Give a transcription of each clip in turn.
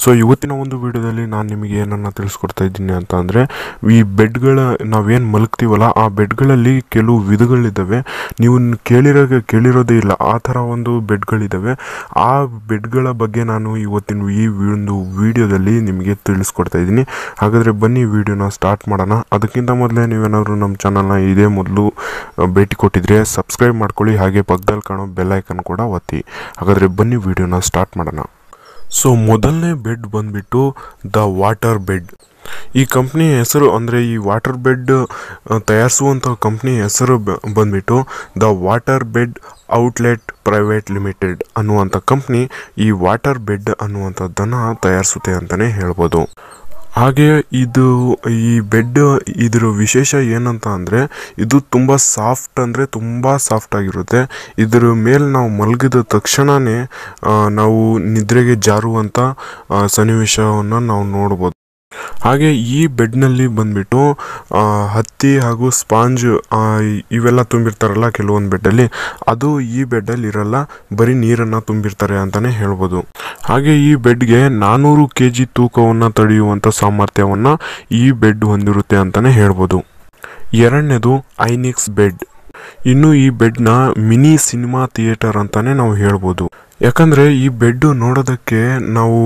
So ಇವತ್ತಿನ ಒಂದು ವಿಡಿಯೋದಲ್ಲಿ ನಾನು ನಿಮಗೆ ಏನನ್ನ ತಿಳಿಸ್ಕೊಡ್ತಾ ಇದ್ದೀನಿ ಅಂತ ಅಂದರೆ, ಈ ಬೆಡ್ಗಳ ನಾವೇನು ಮಲಗ್ತೀವಲ್ಲ ಆ ಬೆಡ್ಗಳಲ್ಲಿ ಕೆಲವು ವಿಧಗಳಿದ್ದಾವೆ. ನೀವು ಕೇಳಿರೋದೇ ಇಲ್ಲ, ಆ ಥರ ಒಂದು ಬೆಡ್ಗಳಿದ್ದಾವೆ. ಆ ಬೆಡ್ಗಳ ಬಗ್ಗೆ ನಾನು ಇವತ್ತಿನ ಈ ಒಂದು ವಿಡಿಯೋದಲ್ಲಿ ನಿಮಗೆ ತಿಳಿಸ್ಕೊಡ್ತಾ ಇದ್ದೀನಿ. ಹಾಗಾದರೆ ಬನ್ನಿ ವಿಡಿಯೋನ ಸ್ಟಾರ್ಟ್ ಮಾಡೋಣ. ಅದಕ್ಕಿಂತ ಮೊದಲೇ ನೀವೇನಾದರೂ ನಮ್ಮ ಚಾನಲ್ನ ಇದೇ ಮೊದಲು ಭೇಟಿ ಕೊಟ್ಟಿದ್ರೆ ಸಬ್ಸ್ಕ್ರೈಬ್ ಮಾಡ್ಕೊಳ್ಳಿ, ಹಾಗೆ ಪಕ್ಕದಲ್ಲಿ ಕಾಣೋ ಬೆಲ್ ಐಕನ್ ಕೂಡ ಒತ್ತಿ. ಹಾಗಾದರೆ ಬನ್ನಿ ವಿಡಿಯೋನ ಸ್ಟಾರ್ಟ್ ಮಾಡೋಣ. ಸೊ ಮೊದಲನೇ ಬೆಡ್ ಬಂದ್ಬಿಟ್ಟು ದ ವಾಟರ್ ಬೆಡ್. ಈ ಕಂಪ್ನಿ ಹೆಸರು ಅಂದರೆ ಈ ವಾಟರ್ ಬೆಡ್ ತಯಾರಿಸುವಂಥ ಕಂಪ್ನಿ ಹೆಸರು ಬಂದ್ಬಿಟ್ಟು the water bed outlet private limited ಅನ್ನುವಂಥ ಕಂಪ್ನಿ ಈ ವಾಟರ್ ಬೆಡ್ ಅನ್ನುವಂಥದ್ದನ್ನು ತಯಾರಿಸುತ್ತೆ ಅಂತಲೇ ಹೇಳ್ಬೋದು. ಹಾಗೆ ಈ ಬೆಡ್ ಇದರ ವಿಶೇಷ ಏನಂತ ಅಂದರೆ, ಇದು ತುಂಬ ಸಾಫ್ಟ್ ಅಂದರೆ ತುಂಬ ಸಾಫ್ಟ್ ಆಗಿರುತ್ತೆ. ಇದರ ಮೇಲೆ ನಾವು ಮಲಗಿದ ತಕ್ಷಣವೇ ನಾವು ನಿದ್ರೆಗೆ ಜಾರುವಂಥ ಸನ್ನಿವೇಶವನ್ನು ನಾವು ನೋಡ್ಬೋದು. ಹಾಗೆ ಈ ಬೆಡ್ನಲ್ಲಿ ಬಂದ್ಬಿಟ್ಟು ಹತ್ತಿ ಹಾಗೂ ಸ್ಪಾಂಜ್ ಇವೆಲ್ಲ ತುಂಬಿರ್ತಾರಲ್ಲ ಕೆಲವೊಂದು ಬೆಡ್ಡಲ್ಲಿ, ಅದು ಈ ಬೆಡ್ಡಲ್ಲಿ ಇರಲ್ಲ, ಬರೀ ನೀರನ್ನು ತುಂಬಿರ್ತಾರೆ ಅಂತಲೇ ಹೇಳ್ಬೋದು. ಹಾಗೆ ಈ ಬೆಡ್ಗೆ 400 kg ತೂಕವನ್ನು ತಡೆಯುವಂಥ ಸಾಮರ್ಥ್ಯವನ್ನು ಈ ಬೆಡ್ ಹೊಂದಿರುತ್ತೆ ಅಂತಲೇ ಹೇಳ್ಬೋದು. ಎರಡನೇದು ಐನಿಕ್ಸ್ ಬೆಡ್. ಇನ್ನು ಈ ಬೆಡ್ನ ಮಿನಿ ಸಿನಿಮಾ ಥಿಯೇಟರ್ ಅಂತಲೇ ನಾವು ಹೇಳ್ಬೋದು. ಯಾಕಂದರೆ ಈ ಬೆಡ್ಡು ನೋಡೋದಕ್ಕೆ ನಾವು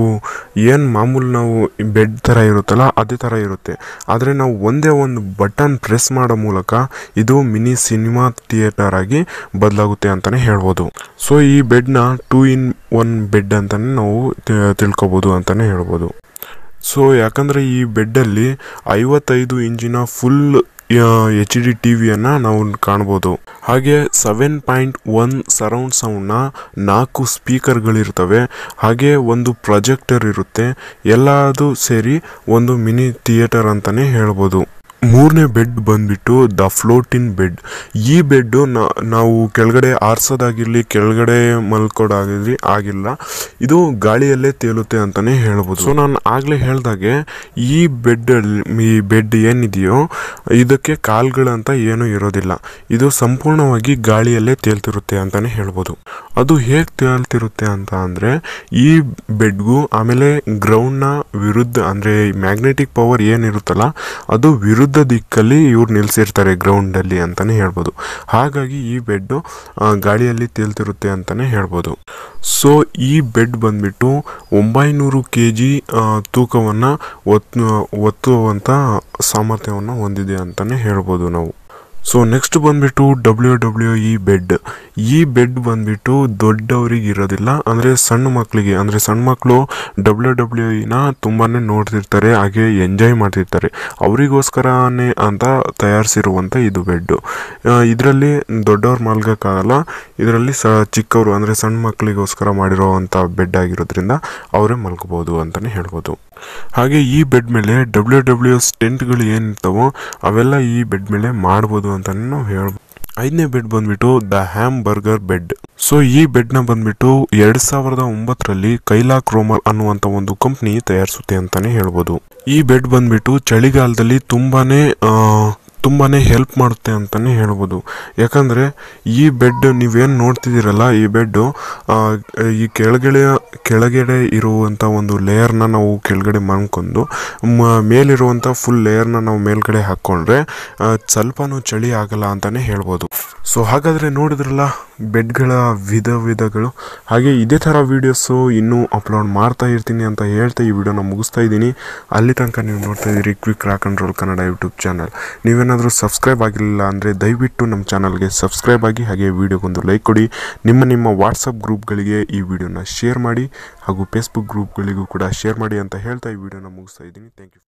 ಏನು ಮಾಮೂಲು ನಾವು ಬೆಡ್ ಥರ ಇರುತ್ತಲ್ಲ ಅದೇ ಥರ ಇರುತ್ತೆ. ಆದರೆ ನಾವು ಒಂದೇ ಒಂದು ಬಟನ್ ಪ್ರೆಸ್ ಮಾಡೋ ಮೂಲಕ ಇದು ಮಿನಿ ಸಿನಿಮಾ ಥಿಯೇಟರ್ ಆಗಿ ಬದಲಾಗುತ್ತೆ ಅಂತಲೇ ಹೇಳ್ಬೋದು. ಸೊ ಈ ಬೆಡ್ನ 2-in-1 ಬೆಡ್ ಅಂತಲೇ ನಾವು ತಿಳ್ಕೊಬೋದು ಅಂತಲೇ ಹೇಳ್ಬೋದು. ಸೊ ಯಾಕಂದರೆ ಈ ಬೆಡ್ಡಲ್ಲಿ 55 ಇಂಚಿನ ಫುಲ್ HD ಟಿವಿಯನ್ನು ನಾವು ಕಾಣ್ಬೋದು. ಹಾಗೆ 7.1 ಸರೌಂಡ್ ಸೌಂಡ್ನ 4 ಸ್ಪೀಕರ್ಗಳಿರ್ತವೆ. ಹಾಗೆ ಒಂದು ಪ್ರೊಜೆಕ್ಟರ್ ಇರುತ್ತೆ. ಎಲ್ಲದೂ ಸೇರಿ ಒಂದು ಮಿನಿ ಥಿಯೇಟರ್ ಅಂತಲೇ ಹೇಳ್ಬೋದು. ಮೂರನೇ ಬೆಡ್ ಬಂದ್ಬಿಟ್ಟು ದ ಫ್ಲೋಟಿನ್ ಬೆಡ್. ಈ ಬೆಡ್ಡು ನಾವು ಕೆಳಗಡೆ ಆರಿಸೋದಾಗಿರಲಿ ಕೆಳಗಡೆ ಮಲ್ಕೋದಾಗಿರಲಿ ಆಗಿಲ್ಲ, ಇದು ಗಾಳಿಯಲ್ಲೇ ತೇಲುತ್ತೆ ಅಂತಲೇ ಹೇಳ್ಬೋದು. ಸೊ ನಾನು ಆಗಲೇ ಹೇಳ್ದಾಗೆ ಈ ಬೆಡ್ ಏನಿದೆಯೋ ಇದಕ್ಕೆ ಕಾಲ್ಗಳಂತ ಏನೂ ಇರೋದಿಲ್ಲ. ಇದು ಸಂಪೂರ್ಣವಾಗಿ ಗಾಳಿಯಲ್ಲೇ ತೇಲ್ತಿರುತ್ತೆ ಅಂತಲೇ ಹೇಳ್ಬೋದು. ಅದು ಹೇಗೆ ತೇಲ್ತಿರುತ್ತೆ ಅಂತ ಅಂದರೆ, ಈ ಬೆಡ್ಗೂ ಆಮೇಲೆ ಗ್ರೌಂಡ್ನ ವಿರುದ್ಧ ಅಂದರೆ ಮ್ಯಾಗ್ನೆಟಿಕ್ ಪವರ್ ಏನಿರುತ್ತಲ್ಲ ಅದು ವಿರುದ್ಧ ದಿಕ್ಕಲ್ಲಿ ಇವ್ರು ನಿಲ್ಸಿರ್ತಾರೆ ಗ್ರೌಂಡಲ್ಲಿ ಅಂತಲೇ ಹೇಳ್ಬೋದು. ಹಾಗಾಗಿ ಈ ಬೆಡ್ಡು ಗಾಳಿಯಲ್ಲಿ ತೇಲ್ತಿರುತ್ತೆ ಅಂತಲೇ ಹೇಳ್ಬೋದು. ಸೊ ಈ ಬೆಡ್ ಬಂದ್ಬಿಟ್ಟು 900 kg ತೂಕವನ್ನು ಒತ್ತುವಂಥ ಸಾಮರ್ಥ್ಯವನ್ನು ಹೊಂದಿದೆ ಅಂತಲೇ ಹೇಳ್ಬೋದು ನಾವು. ಸೊ ನೆಕ್ಸ್ಟ್ ಬಂದ್ಬಿಟ್ಟು WWE ಬೆಡ್. ಈ ಬೆಡ್ ಬಂದ್ಬಿಟ್ಟು ದೊಡ್ಡವರಿಗೆ ಇರೋದಿಲ್ಲ, ಅಂದರೆ ಸಣ್ಣ ಮಕ್ಕಳಿಗೆ, ಅಂದರೆ ಸಣ್ಣ ಮಕ್ಕಳು WWE ತುಂಬಾ ನೋಡ್ತಿರ್ತಾರೆ, ಹಾಗೆ ಎಂಜಾಯ್ ಮಾಡ್ತಿರ್ತಾರೆ, ಅವರಿಗೋಸ್ಕರನೇ ಅಂತ ತಯಾರಿಸಿರುವಂಥ ಇದು ಬೆಡ್ಡು. ಇದರಲ್ಲಿ ದೊಡ್ಡವ್ರು ಮಲ್ಗೋಕ್ಕಾಗಲ್ಲ, ಇದರಲ್ಲಿ ಚಿಕ್ಕವರು ಅಂದರೆ ಸಣ್ಣ ಮಕ್ಕಳಿಗೋಸ್ಕರ ಮಾಡಿರೋವಂಥ ಬೆಡ್ ಆಗಿರೋದ್ರಿಂದ ಅವರೇ ಮಲ್ಕೋಬೋದು ಅಂತಲೇ ಹೇಳ್ಬೋದು. ಹಾಗೆ ಈ ಬೆಡ್ ಮೇಲೆ WWE ಸ್ಟೆಂಟ್ಗಳು ಏನಿರ್ತಾವೋ ಅವೆಲ್ಲ ಈ ಬೆಡ್ ಮೇಲೆ ಮಾಡ್ಬೋದು ಅಂತಲೇ ನಾವು ಹೇಳ್ಬೋದು. ಐದನೇ ಬೆಡ್ ಬಂದ್ಬಿಟ್ಟು the ham burger bed. So ಈ ಬೆಡ್ನ ಬಂದ್ಬಿಟ್ಟು 2009ರಲ್ಲಿ ಕೈಲಾಕ್ ರೋಮರ್ ಅನ್ನುವಂಥ ಒಂದು ಕಂಪ್ನಿ ತಯಾರಿಸುತ್ತೆ ಅಂತಲೇ ಹೇಳ್ಬೋದು. ಈ ಬೆಡ್ ಬಂದ್ಬಿಟ್ಟು ಚಳಿಗಾಲದಲ್ಲಿ ತುಂಬಾನೇ ಹೆಲ್ಪ್ ಮಾಡುತ್ತೆ ಅಂತಲೇ ಹೇಳ್ಬೋದು. ಯಾಕಂದರೆ ಈ ಬೆಡ್ ನೀವೇನು ನೋಡ್ತಿದ್ದೀರಲ್ಲ, ಈ ಬೆಡ್ಡು ಈ ಕೆಳಗಡೆ ಇರುವಂಥ ಒಂದು ಲೇಯರ್ನ ನಾವು ಕೆಳಗಡೆ ಮಾಡ್ಕೊಂಡು ಮೇಲಿರುವಂಥ ಫುಲ್ ಲೇಯರ್ನ ನಾವು ಮೇಲ್ಗಡೆ ಹಾಕ್ಕೊಂಡ್ರೆ ಸ್ವಲ್ಪನೂ ಚಳಿ ಆಗಲ್ಲ ಅಂತಲೇ ಹೇಳ್ಬೋದು. ಸೊ ಹಾಗಾದರೆ ನೋಡಿದ್ರಲ್ಲ ಬೆಡ್ಗಳ ವಿಧಗಳು. ಹಾಗೆ ಇದೇ ಥರ ವೀಡಿಯೋಸು ಇನ್ನೂ ಅಪ್ಲೋಡ್ ಮಾಡ್ತಾ ಇರ್ತೀನಿ ಅಂತ ಹೇಳ್ತಾ ಈ ವಿಡಿಯೋನ ಮುಗಿಸ್ತಾ ಇದ್ದೀನಿ. ಅಲ್ಲಿ ತನಕ ನೀವು ನೋಡ್ತಾ ಇದ್ದೀರಿ quick rock and roll Kannada YouTube channel. ನೀವೇನಾದರೂ ಸಬ್ಸ್ಕ್ರೈಬ್ ಆಗಿಲ್ಲ ಅಂದರೆ ದಯವಿಟ್ಟು ನಮ್ಮ ಚಾನಲ್ಗೆ ಸಬ್ಸ್ಕ್ರೈಬ್ ಆಗಿ, ಹಾಗೆ ವಿಡಿಯೋಗೊಂದು ಲೈಕ್ ಕೊಡಿ. ನಿಮ್ಮ ವಾಟ್ಸಪ್ ಗ್ರೂಪ್ಗಳಿಗೆ ಈ ವಿಡಿಯೋನ ಶೇರ್ ಮಾಡಿ, ಹಾಗೂ ಫೇಸ್ಬುಕ್ ಗ್ರೂಪ್ಗಳಿಗೂ ಕೂಡ ಶೇರ್ ಮಾಡಿ ಅಂತ ಹೇಳ್ತಾ ಈ ವಿಡಿಯೋನ ಮುಗಿಸ್ತಾ ಇದ್ದೀನಿ. Thank you.